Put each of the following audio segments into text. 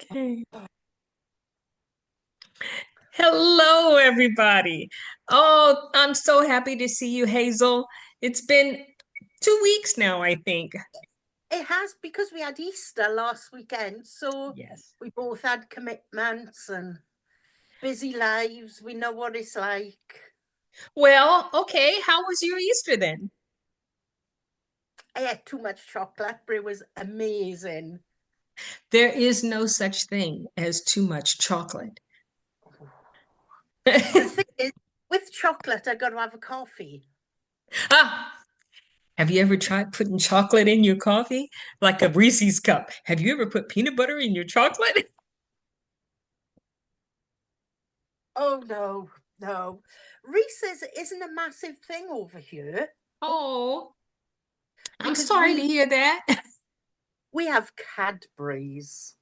Okay. Hello, everybody. Oh, I'm so happy to see you, Hazel. It's been 2 weeks now, I think. It has because we had Easter last weekend, so Yes. we both had commitments and busy lives. We know what it's like. Well, okay. How was your Easter then? I had too much chocolate, but it was amazing. There is no such thing as too much chocolate. The thing is, with chocolate, I got to have a coffee. Ah, have you ever tried putting chocolate in your coffee? Like a Reese's cup. Have you ever put peanut butter in your chocolate? Oh no, no. Reese's isn't a massive thing over here Oh, I'm because sorry to hear that. we have Cadbury's.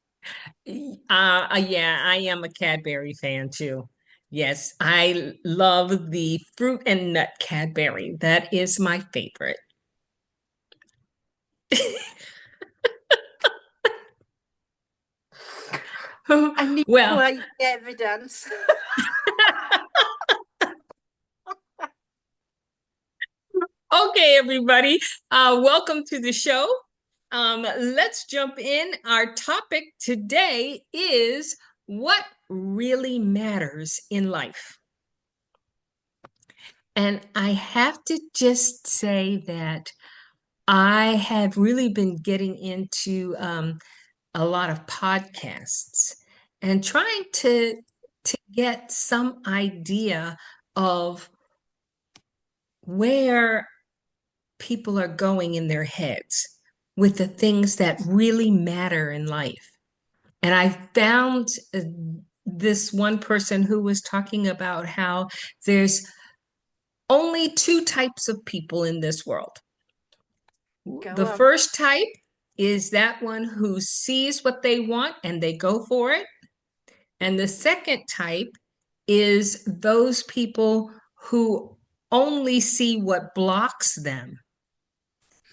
Yeah, I am a Cadbury fan too. Yes, I love the fruit and nut Cadbury. That is my favorite. I need Well, more evidence. okay, everybody. Welcome to the show. Let's jump in. Our topic today is what really matters in life. And I have to just say that I have really been getting into a lot of podcasts and trying to get some idea of where people are going in their heads with the things that really matter in life. And I found this one person who was talking about how there's only two types of people in this world. Go The on. first type is that one who sees what they want and they go for it. And the second type is those people who only see what blocks them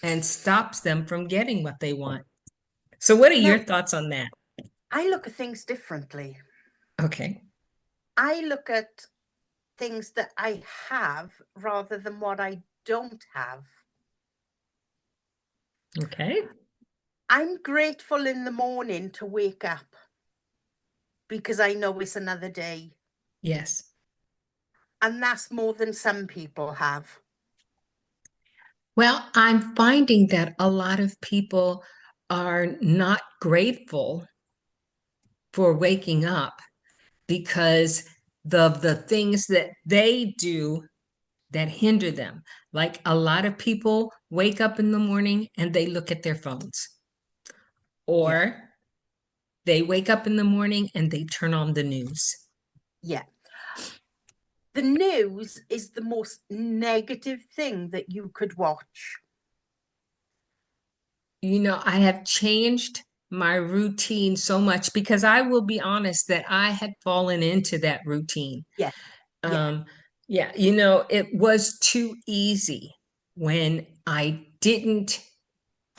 and stops them from getting what they want. So, what are your Now, thoughts on that? I look at things differently. Okay. I look at things that I have rather than what I don't have. Okay. I'm grateful in the morning to wake up because I know it's another day. Yes. And that's more than some people have. Well, I'm finding that a lot of people are not grateful for waking up because the things that they do that hinder them. Like a lot of people wake up in the morning and they look at their phones, Yeah. or they wake up in the morning and they turn on the news. Yeah. The news is the most negative thing that you could watch. You know, I have changed my routine so much because I will be honest that I had fallen into that routine. Yeah. Yeah. Um, yeah, you know, it was too easy when I didn't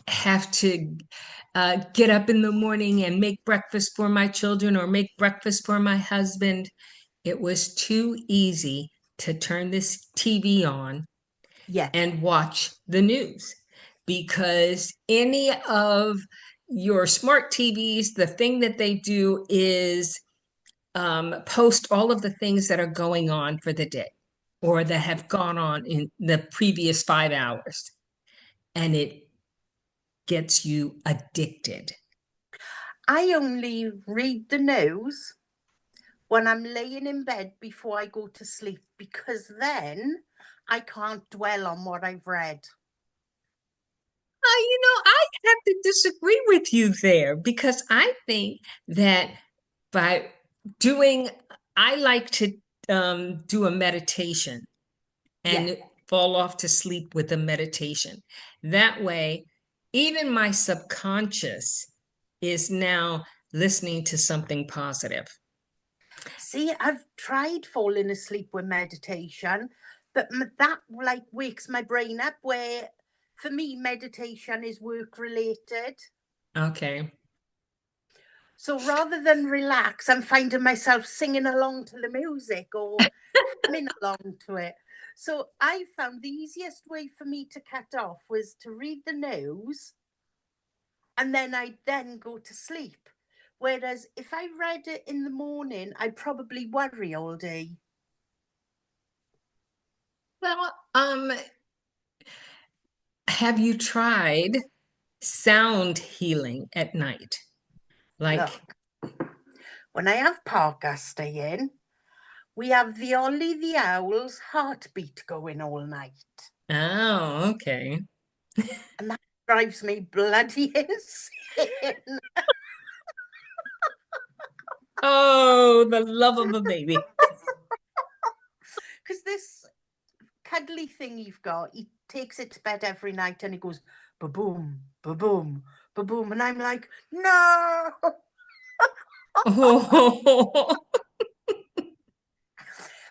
have to get up in the morning and make breakfast for my children or make breakfast for my husband. It was too easy to turn this TV on Yeah. and watch the news because any of your smart TVs, the thing that they do is post all of the things that are going on for the day or that have gone on in the previous 5 hours. And it gets you addicted. I only read the news when I'm laying in bed before I go to sleep because then I can't dwell on what I've read. You know, I have to disagree with you there because I think that by doing, I like to do a meditation Yeah. and fall off to sleep with a meditation. That way, even my subconscious is now listening to something positive. See, I've tried falling asleep with meditation, but that like wakes my brain up. Where for me, meditation is work related. Okay. So rather than relax, I'm finding myself singing along to the music or humming along to it. So I found the easiest way for me to cut off was to read the news, and then I'd then go to sleep. Whereas if I read it in the morning, I'd probably worry all day. Well, have you tried sound healing at night? Like, Look, when I have Parker staying, we have the Ollie the Owl's heartbeat going all night. oh, okay. And that drives me bloody insane. Oh, the love of a baby. Because this cuddly thing you've got, he takes it to bed every night and he goes, ba-boom, ba-boom, ba-boom. And I'm like, no. Oh,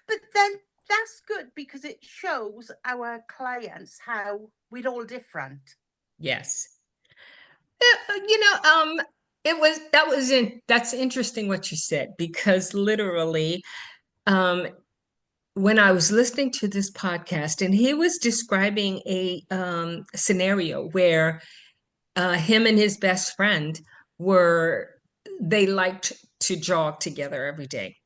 But then that's good because it shows our clients how we're all different. yes. You know, that's interesting what you said, because literally, um, when I was listening to this podcast, and he was describing a scenario where him and his best friend were, they liked to jog together every day.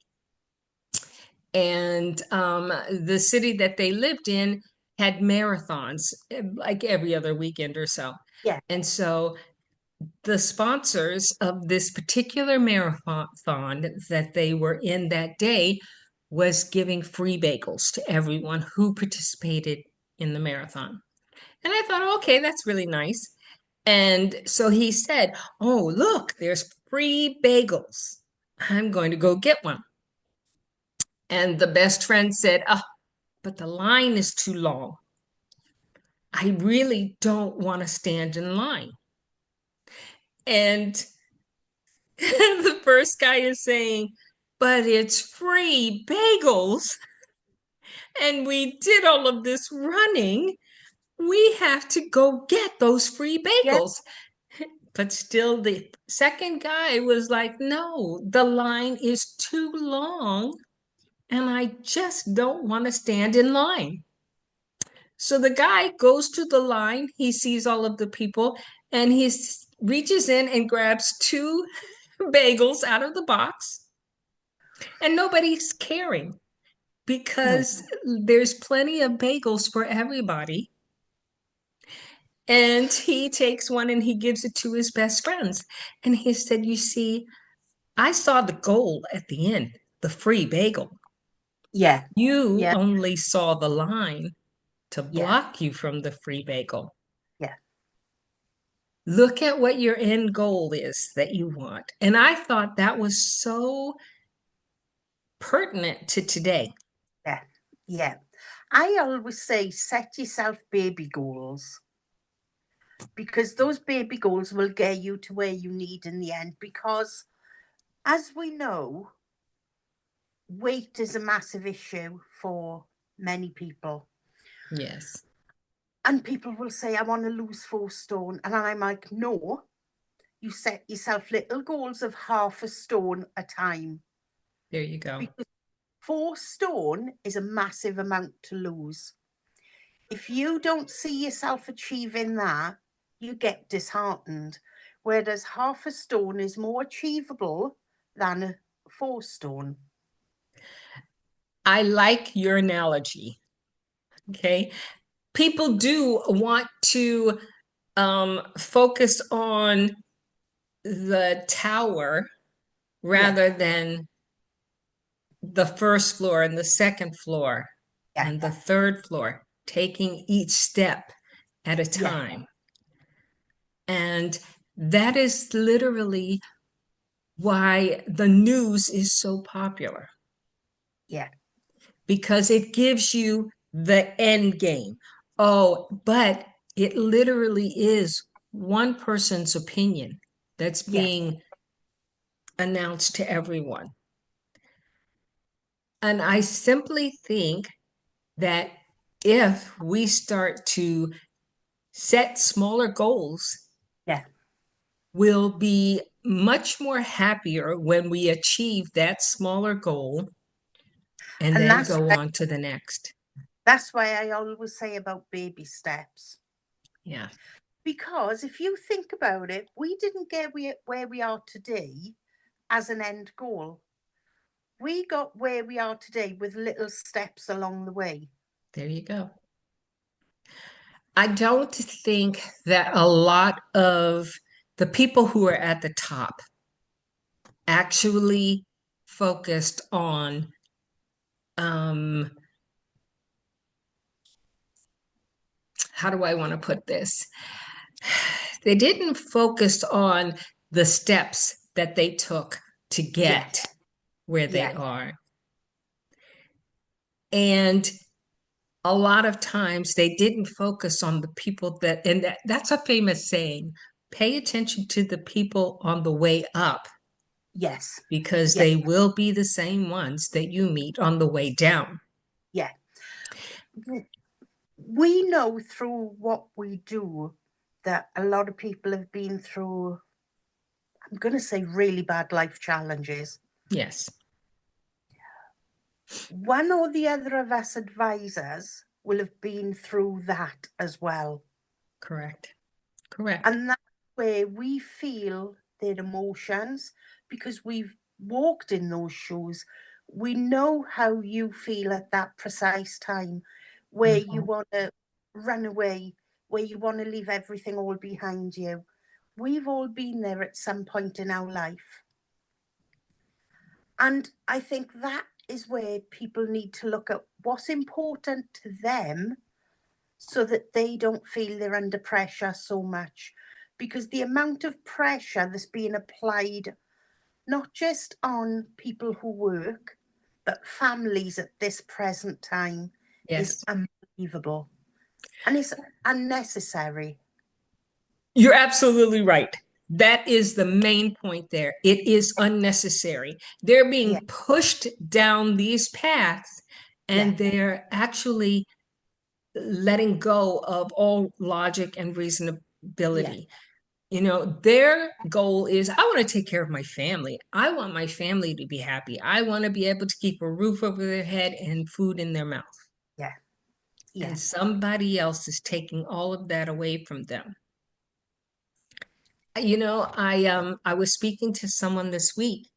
And the city that they lived in had marathons like every other weekend or so. Yeah. And so the sponsors of this particular marathon that they were in that day was giving free bagels to everyone who participated in the marathon. And I thought, okay, that's really nice. And so he said, oh, look, there's free bagels. I'm going to go get one. And the best friend said, oh, but the line is too long. I really don't want to stand in line. And the first guy is saying, but it's free bagels. And we did all of this running. We have to go get those free Yeah. bagels. But still, the second guy was like, no, the line is too long. And I just don't want to stand in line. So the guy goes to the line, he sees all of the people, and he reaches in and grabs two bagels out of the box, and nobody's caring No. because there's plenty of bagels for everybody. And he takes one and he gives it to his best friends. And he said, you see, I saw the goal at the end, the free bagel. Yeah. You Yeah. only saw the line to Yeah. block you from the free bagel. Yeah. Look at what your end goal is that you want. And I thought that was so pertinent to today. Yeah. Yeah. I always say set yourself baby goals, because those baby goals will get you to where you need in the end. Because as we know, weight is a massive issue for many people. Yes. And people will say, I want to lose 4 stone. And I'm like, no, you set yourself little goals of half a stone a time. There you go. Because 4 stone is a massive amount to lose. If you don't see yourself achieving that, you get disheartened. Whereas half a stone is more achievable than 4 stone. I like your analogy. Okay. People do want to focus on the tower rather than the first floor and the second floor and the third floor, taking each step at a time. And that is literally why the news is so popular. Yeah. Because it gives you the end game. Oh, but it literally is one person's opinion that's being announced to everyone. And I simply think that if we start to set smaller goals, we'll be much more happier when we achieve that smaller goal and And then go on to the next. that's why I always say about baby steps. Yeah. Because if you think about it, we didn't get where we are today as an end goal. We got where we are today with little steps along the way. There you go. I don't think that a lot of the people who are at the top actually focused on how do I want to put this? They didn't focus on the steps that they took to get Yes. where they Yeah. are. And a lot of times they didn't focus on the people that's a famous saying, pay attention to the people on the way up. Yes. Because Yeah. they will be the same ones that you meet on the way down. Yeah. We know through what we do that a lot of people have been through, I'm going to say, really bad life challenges. Yes. One or the other of us advisors will have been through that as well. Correct. Correct. And that's where we feel their emotions because we've walked in those shoes. We know how you feel at that precise time where you want to run away, where you want to leave everything all behind you. We've all been there at some point in our life. And I think that is where people need to look at what's important to them so that they don't feel they're under pressure so much. Because the amount of pressure that's being applied, not just on people who work, but families at this present time, is unbelievable. And it's unnecessary. You're absolutely right. That is the main point there. It is unnecessary. They're being pushed down these paths and they're actually letting go of all logic and reasonability. You know, their goal is, I want to take care of my family. I want my family to be happy. I want to be able to keep a roof over their head and food in their mouth. Yeah. And somebody else is taking all of that away from them. You know, I was speaking to someone this week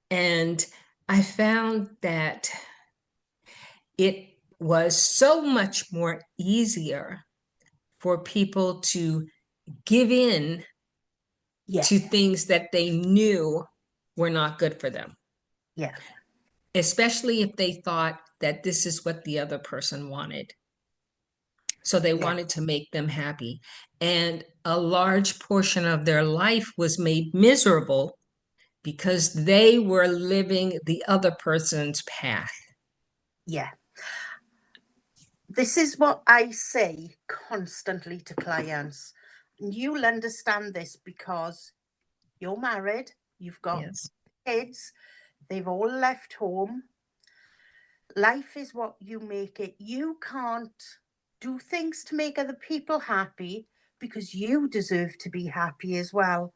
and I found that it was so much more easier for people to give in to things that they knew were not good for them. Yeah. Especially if they thought that this is what the other person wanted. So they wanted to make them happy. And a large portion of their life was made miserable because they were living the other person's path. Yeah. This is what I say constantly to clients. You'll understand this because you're married, you've got kids, they've all left home. Life is what you make it. You can't do things to make other people happy because you deserve to be happy as well.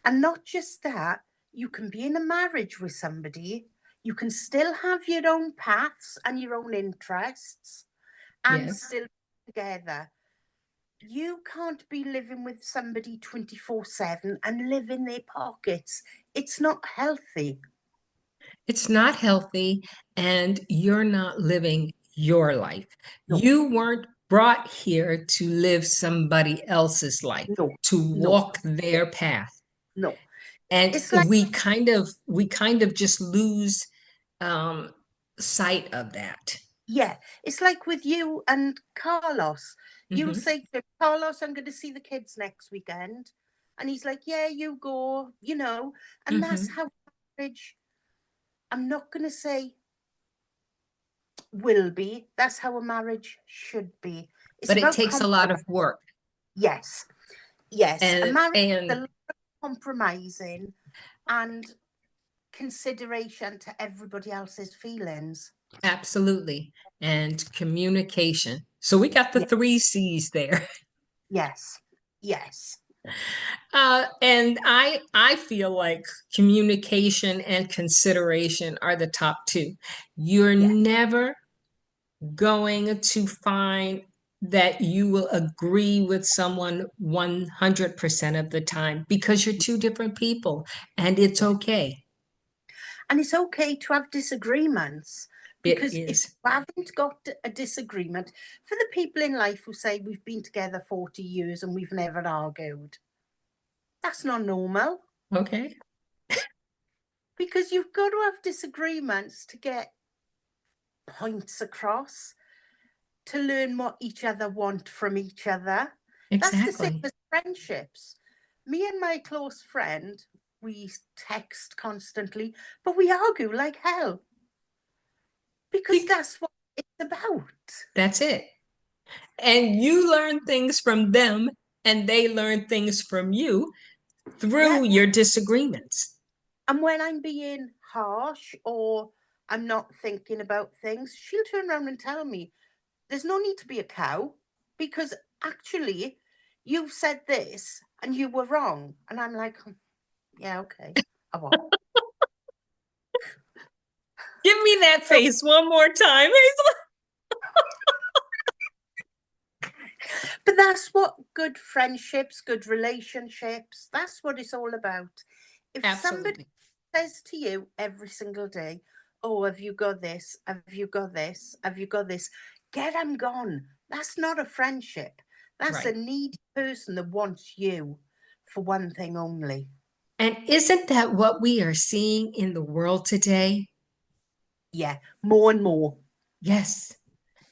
And not just that, you can be in a marriage with somebody, you can still have your own paths and your own interests and still be together. You can't be living with somebody 24/7 and live in their pockets. It's not healthy. It's not healthy, and you're not living your life. No. You weren't brought here to live somebody else's life, to walk their path. No. And we kind of just lose sight of that. Yeah, it's like with you and Carlos. You'll say to him, Carlos, I'm going to see the kids next weekend. And he's like, yeah, you go, you know. And that's how marriage, I'm not going to say will be, that's how a marriage should be. But it takes a lot of work. Yes. Yes. And, a marriage and is a lot of compromising and consideration to everybody else's feelings. Absolutely. And communication. So we got the 3 C's there. Yes. Yes. And I feel like communication and consideration are the top two. You're Yeah, never going to find that you will agree with someone 100% of the time because you're two different people, and it's yeah. okay. And it's okay to have disagreements, It because if is. you haven't got a disagreement, for the people in life who say we've been together 40 years and we've never argued, that's not normal, Okay. because you've got to have disagreements to get points across, to learn what each other want from each other. That's the same Exactly. as friendships. Me and my close friend, we text constantly, but we argue like hell, because Bec- that's what it's about. That's it. And you learn things from them, and they learn things from you Yeah. through your disagreements. And when I'm being harsh or I'm not thinking about things, she'll turn around and tell me, there's no need to be a cow, because actually you've said this and you were wrong. And I'm like, yeah, okay. I won't. Give me that So, face one more time, Hazel. but that's what good friendships, good relationships, that's what it's all about. If somebody Absolutely. says to you every single day, oh, have you got this? Have you got this? Have you got this? Get them gone. That's not a friendship. That's a Right. needy person that wants you for one thing only. And isn't that what we are seeing in the world today? Yeah, more and more. Yes.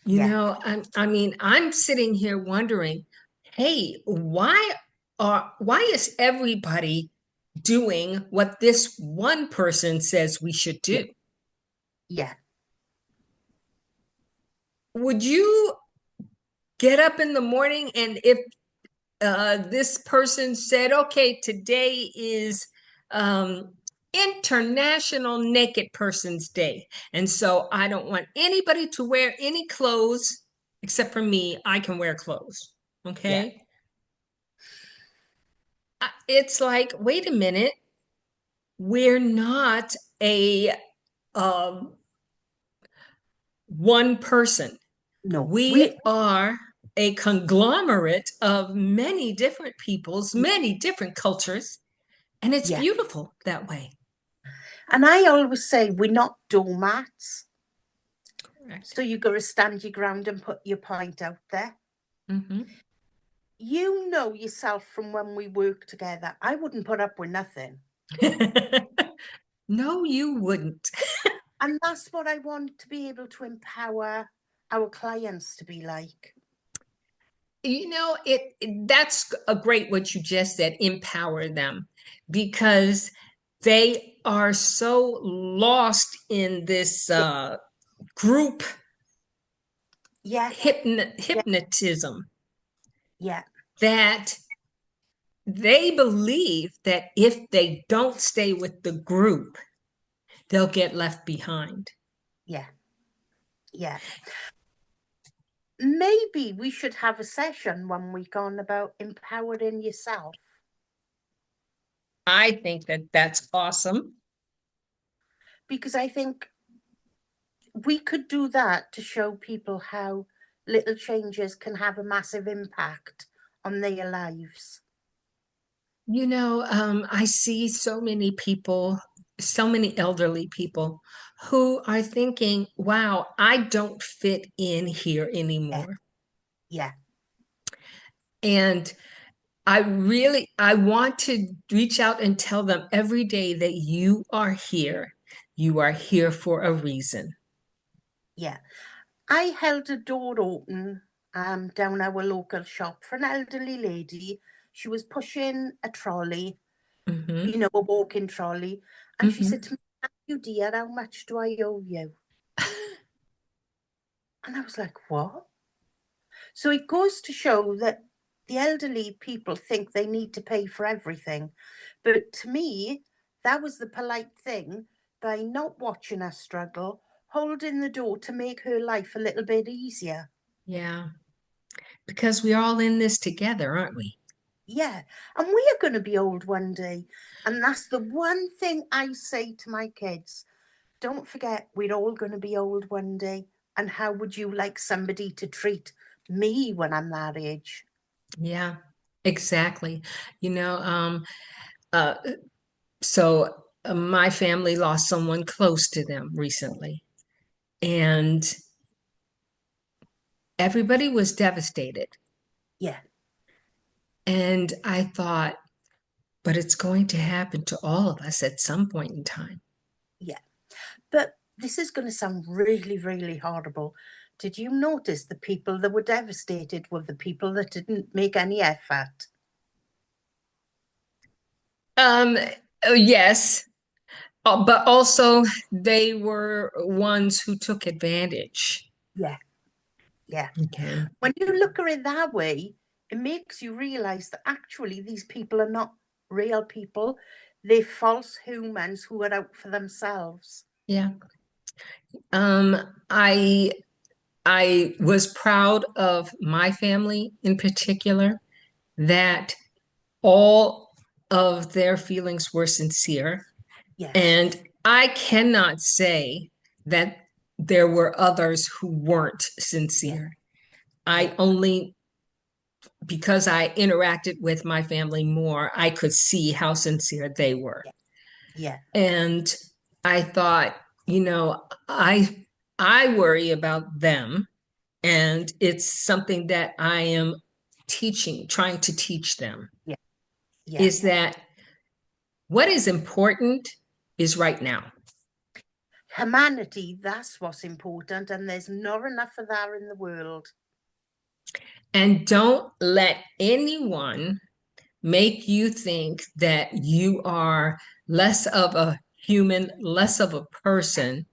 Yeah, I mean, I'm sitting here wondering, hey, why is everybody doing what this one person says we should yeah, do? yeah, Would you get up in the morning and if this person said, okay, today is International Naked Persons Day. And so I don't want anybody to wear any clothes except for me. I can wear clothes. yeah. Okay. It's like, wait a minute. We're not a um, one person. No, We are a conglomerate of many different peoples, many different cultures, and it's yeah. beautiful that way. And I always say we're not doormats. Correct. So you got to stand your ground and put your point out there. Hmm. You know yourself from when we work together. I wouldn't put up with nothing. No, you wouldn't. And that's what I want to be able to empower our clients to be like. That's a great what you just said, empower them, because they are so lost in this Yeah, group yeah, yeah, hypnotism yeah, that they believe that if they don't stay with the group, they'll get left behind. yeah, yeah. Maybe we should have a session one week on about empowering yourself, I think that that's awesome. because I think we could do that to show people how little changes can have a massive impact on their lives. I see so many people, so many elderly people who are thinking, wow, I don't fit in here Yeah, anymore. yeah, And I want to reach out and tell them every day that you are here. You are here for a reason. yeah. I held a door open down our local shop for an elderly lady. She was pushing a trolley, Hmm. a walking trolley. And she said Hmm. to me, "Thank you, dear, how much do I owe you?" And I was like, what? So it goes to show that the elderly people think they need to pay for everything. But to me, that was the polite thing, by not watching her struggle, holding the door to make her life a little bit easier. Yeah, because we're all in this together, aren't we? Yeah. And we are going to be old one day. And that's the one thing I say to my kids. Don't forget, we're all going to be old one day. And how would you like somebody to treat me when I'm that age? Yeah, exactly. You know, uh, my family lost someone close to them recently, and everybody was devastated. Yeah. And I thought, but it's going to happen to all of us at some point in time. Yeah. But this is going to sound really, really horrible. Did you notice the people that were devastated were the people that didn't make any effort? Um, yes, but also they were ones who took advantage. Yeah. Yeah. Okay. When you look at it that way, it makes you realize that actually these people are not real people. They're false humans who are out for themselves. Yeah. Um, I I was proud of my family in particular that all of their feelings were sincere. Yes. And I cannot say that there were others who weren't Yeah. sincere. I Yeah. only, because I interacted with my family more, I could see how sincere they were. Yeah. Yeah. And I thought, you know, I worry about them, and it's something that I am teaching, trying to teach them, Yeah. Yeah. is that what is important is right now. Humanity, that's what's important. And there's not enough of that in the world. And don't let anyone make you think that you are less of a human, less of a person,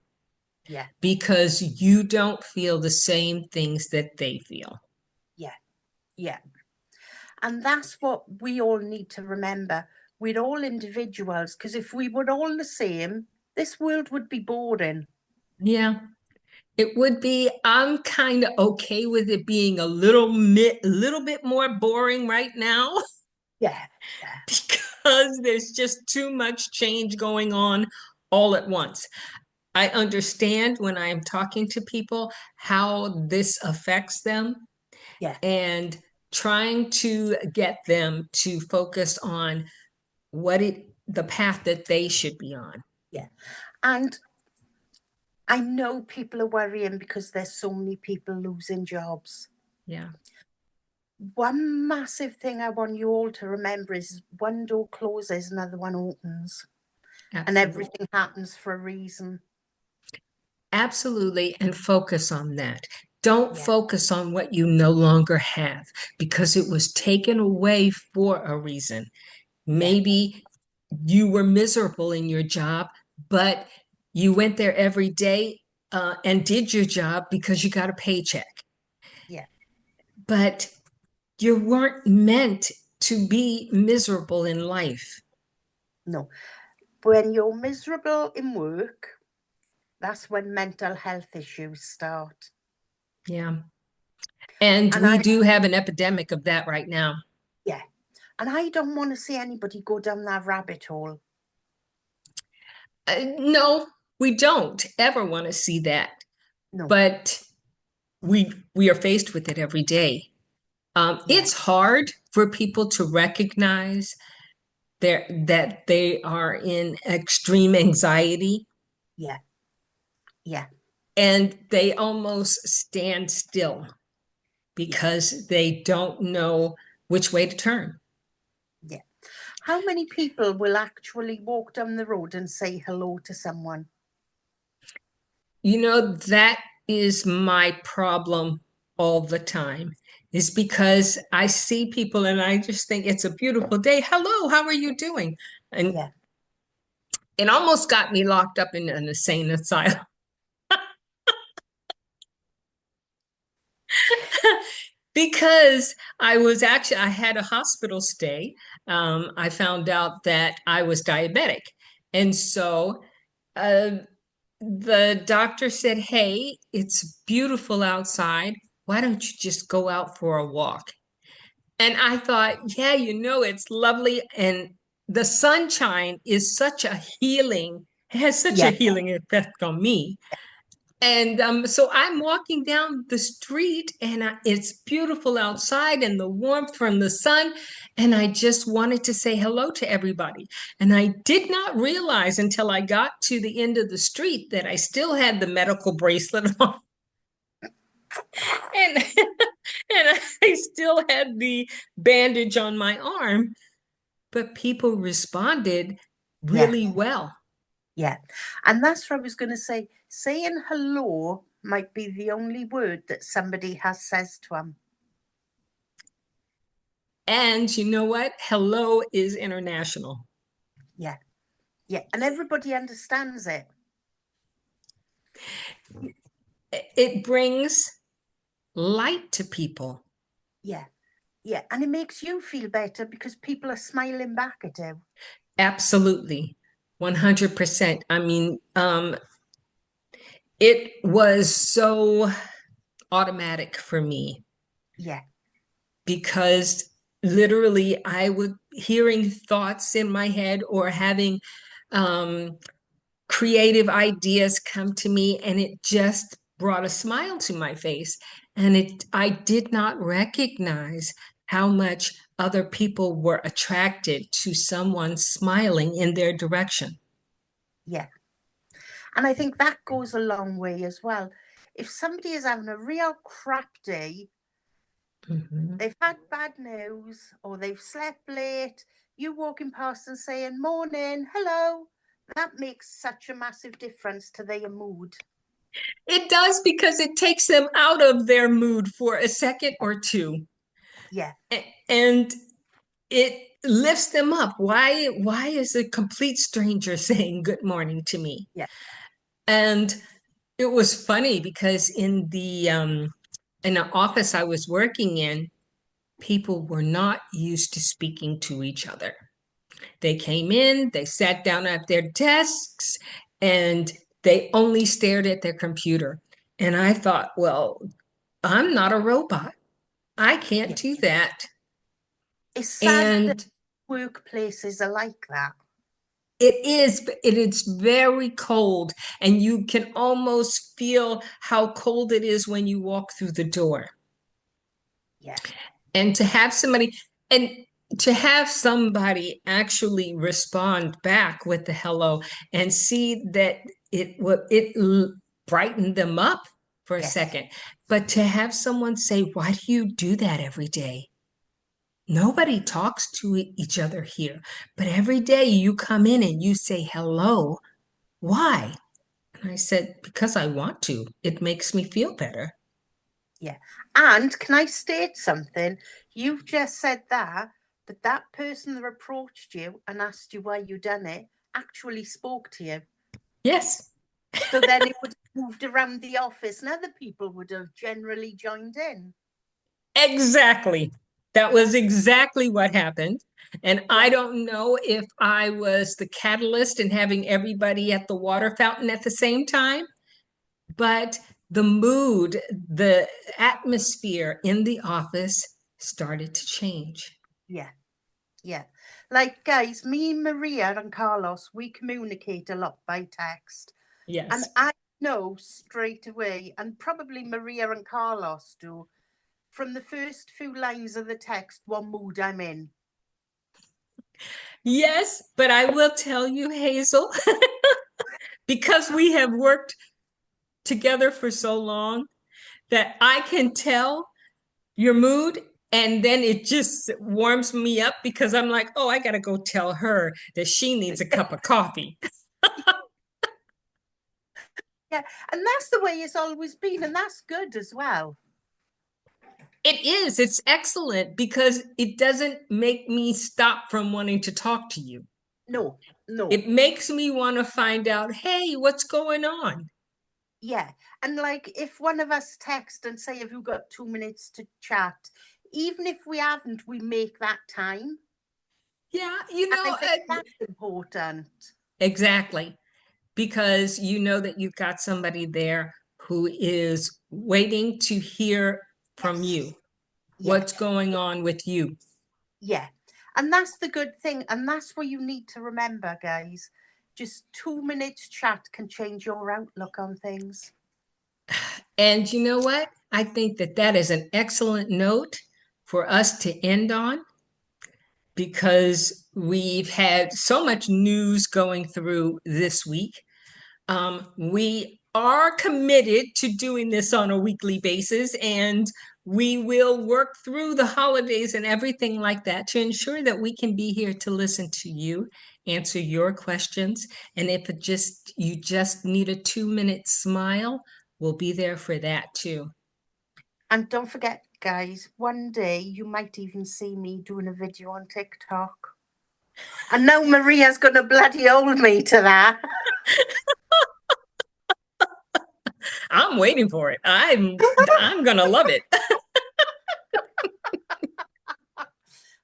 Yeah. because you don't feel the same things that they feel. Yeah. Yeah. And that's what we all need to remember. We're all individuals because if we were all the same, this world would be boring. Yeah, it would be. I'm kind of okay with it being a little bit more boring right now Yeah. Yeah. because there's just too much change going on all at once. I understand when I am talking to people how this affects them, Yeah. and trying to get them to focus on the path that they should be on. Yeah. And I know people are worrying because there's so many people losing jobs. Yeah, One massive thing I want you all to remember is one door closes, another one opens, and absolutely. everything happens for a reason. Absolutely. And focus on that. Don't Yeah. focus on what you no longer have, because it was taken away for a reason. Yeah. Maybe you were miserable in your job, but you went there every day and did your job because you got a paycheck. Yeah. But you weren't meant to be miserable in life. No. When you're miserable in work, that's when mental health issues start. Yeah. And And we I, do have an epidemic of that right now. yeah. And I don't want to see anybody go down that rabbit hole. No, we don't ever want to see that. No. But we are faced with it every day. Yeah. It's hard for people to recognize that they are in extreme anxiety, Yeah. Yeah. and they almost stand still Yeah. because they don't know which way to turn. Yeah. How many people will actually walk down the road and say hello to someone? You know, that is my problem all the time, is because I see people and I just think it's a beautiful day. Hello, how are you doing? And Yeah. it almost got me locked up in an insane asylum. Because I had a hospital stay. I found out that I was diabetic. And so uh, the doctor said, "Hey, it's beautiful outside. Why don't you just go out for a walk?" And I thought, yeah, it's lovely. And the sunshine is such a healing, it has such a Yeah, healing effect on me. And so I'm walking down the street and it's beautiful outside and the warmth from the sun. And I just wanted to say hello to everybody. And I did not realize until I got to the end of the street that I still had the medical bracelet on. And, and I still had the bandage on my arm, but people responded yeah, really well. yeah. And that's what I was going to say. Saying hello might be the only word that somebody has says to them. And you know what? Hello is international. Yeah, yeah. And everybody understands it. It brings light to people. Yeah, yeah. And it makes you feel better because people are smiling back at you. Absolutely. 100%. I mean, it was so automatic for me Yeah, because literally I would hearing thoughts in my head or having um, creative ideas come to me, and it just brought a smile to my face. And I did not recognize how much other people were attracted to someone smiling in their direction. yeah. And I think that goes a long way as well. If somebody is having a real crap day, Mhm. they've had bad news or they've slept late, you walking past and saying, morning, hello, that makes such a massive difference to their mood. It does, because it takes them out of their mood for a second or two. Yeah, And it lifts them up. Why is a complete stranger saying good morning to me? yeah, And it was funny because in the office I was working in, people were not used to speaking to each other. They came in, they sat down at their desks, and they only stared at their computer. And I thought, well, I'm not a robot. I can't yeah. do that. It's sad that And workplaces are like that. it is very cold, and you can almost feel how cold it is when you walk through the door. Yeah, And and to have somebody actually respond back with the hello and see that it brightened them up for a yes, second. But to have someone say, why do you do that every day? Nobody talks to each other here, but every day you come in and you say hello. Why? And I said, because I want to. It makes me feel better. yeah. And can I state something? You've just said that, but that person that approached you and asked you why you done it actually spoke to you. Yes, So then it would have moved around the office and other people would have generally joined in. exactly. That Yeah, was exactly what happened. And yeah, I don't know if I was the catalyst in having everybody at the water fountain at the same time, but the mood, the atmosphere in the office started to change. yeah, yeah. Like, guys, me, Maria, and Carlos, we communicate a lot by text. And Yes. I know straight away, and probably Maria and Carlos do, from the first few lines of the text, what mood I'm in. Yes, but I will tell you, Hazel, because we have worked together for so long, that I can tell your mood, and then it just warms me up because I'm like, oh, I got to go tell her that she needs a cup of coffee. Yeah, and that's the way it's always been, and that's good as well. It is, it's excellent because it doesn't make me stop from wanting to talk to you. No, no. It makes me want to find out, hey, what's going on? Yeah. And like if one of us text and say, have you got 2 minutes to chat? Even if we haven't, we make that time. Yeah, And I think that's important. exactly. Because you know that you've got somebody there who is waiting to hear from Yes. you. Yeah, what's going on with you. yeah. And that's the good thing. And that's what you need to remember, guys. Just 2 minutes chat can change your outlook on things. And you know what? I think that that is an excellent note for us to end on, because we've had so much news going through this week. We are committed to doing this on a weekly basis, and we will work through the holidays and everything like that to ensure that we can be here to listen to you, answer your questions. And if you just need a 2-minute smile, we'll be there for that too. And don't forget, guys, one day you might even see me doing a video on TikTok. And now Maria's going to bloody hold me to that. I'm waiting for it. I'm gonna love it.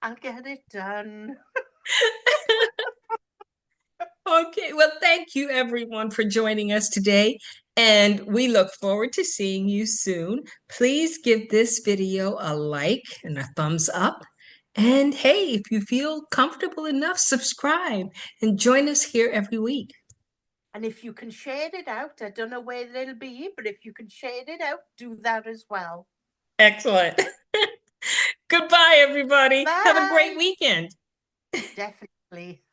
I'll get it done. Okay, well, thank you everyone for joining us today, and we look forward to seeing you soon. Please give this video a like and a thumbs up. And hey, if you feel comfortable enough, subscribe and join us here every week. And if you can share it out, I don't know where they'll be, but if you can share it out, do that as well. Excellent. Goodbye, everybody. Have a great Bye. weekend. Definitely.